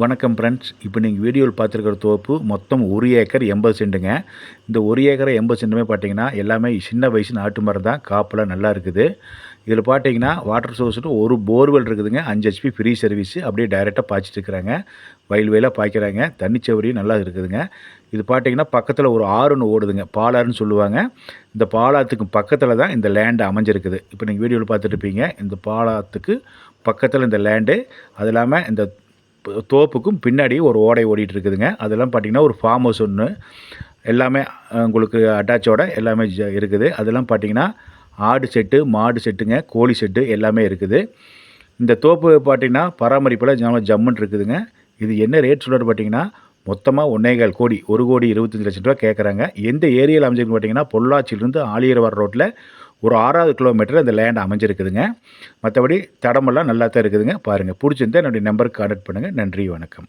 வணக்கம் ஃப்ரெண்ட்ஸ். இப்போ நீங்கள் வீடியோவில் பார்த்துருக்கிற தோப்பு மொத்தம் 1 ஏக்கர் 80 சென்ட்டுங்க. இந்த 1 ஏக்கர் 80 சென்ட்டுமே பார்த்தீங்கன்னா எல்லாமே சின்ன வயசு நாட்டு மரம் தான். காப்பெல்லாம் நல்லா இருக்குது. இதில் பார்த்தீங்கன்னா வாட்டர் சோர்ஸ்ட்டு ஒரு போர்வெல் இருக்குதுங்க. 5 HP ஃப்ரீ சர்வீஸு. அப்படியே டைரெக்டாக பாய்ச்சிட்டு இருக்கிறாங்க. வயலாக பாய்க்கிறாங்க. தண்ணி சௌகரியம் நல்லா இருக்குதுங்க. இது பார்த்தீங்கன்னா பக்கத்தில் ஒரு ஆறுன்னு ஓடுதுங்க. பாலாறுன்னு சொல்லுவாங்க. இந்த பாலாத்துக்கு பக்கத்தில் தான் இந்த லேண்டு அமைஞ்சிருக்குது. இப்போ நீங்கள் வீடியோவில் பார்த்துட்டு இருப்பீங்க. இந்த பாலாத்துக்கு பக்கத்தில் இந்த லேண்டு, அது இல்லாமல் இந்த தோப்புக்கும் பின்னாடி ஒரு ஓடை ஓடிட்டு இருக்குதுங்க. அதெல்லாம் பார்த்திங்கன்னா ஒரு ஃபார்ம் ஹவுஸ் ஒன்று எல்லாமே உங்களுக்கு அட்டாச்சோட எல்லாமே இருக்குது. அதெல்லாம் பார்த்திங்கன்னா ஆடு செட்டு, மாடு செட்டுங்க, கோழி செட்டு எல்லாமே இருக்குது. இந்த தோப்பு பார்த்திங்கன்னா பராமரிப்பில் ஜம்முன்னு இருக்குதுங்க. இது என்ன ரேட் சொல்கிறது பார்த்திங்கன்னா மொத்தமாக 1.25 கோடி, 1,25 லட்சம் ரூபா கேட்குறாங்க. எந்த ஏரியாவில் அமைஞ்சிருக்கு பார்த்திங்கன்னா பொள்ளாச்சியிலேருந்து ஆலியர்வார் ரோட்டில் ஒரு 6வது கிலோமீட்டர் அந்த லேண்ட் அமைஞ்சிருக்குதுங்க. மற்றபடி தடமெல்லாம் நல்லா தான் இருக்குதுங்க. பாருங்கள், பிடிச்சிருந்தா என்னுடைய நம்பருக்கு கான்டாக்ட் பண்ணுங்கள். நன்றி, வணக்கம்.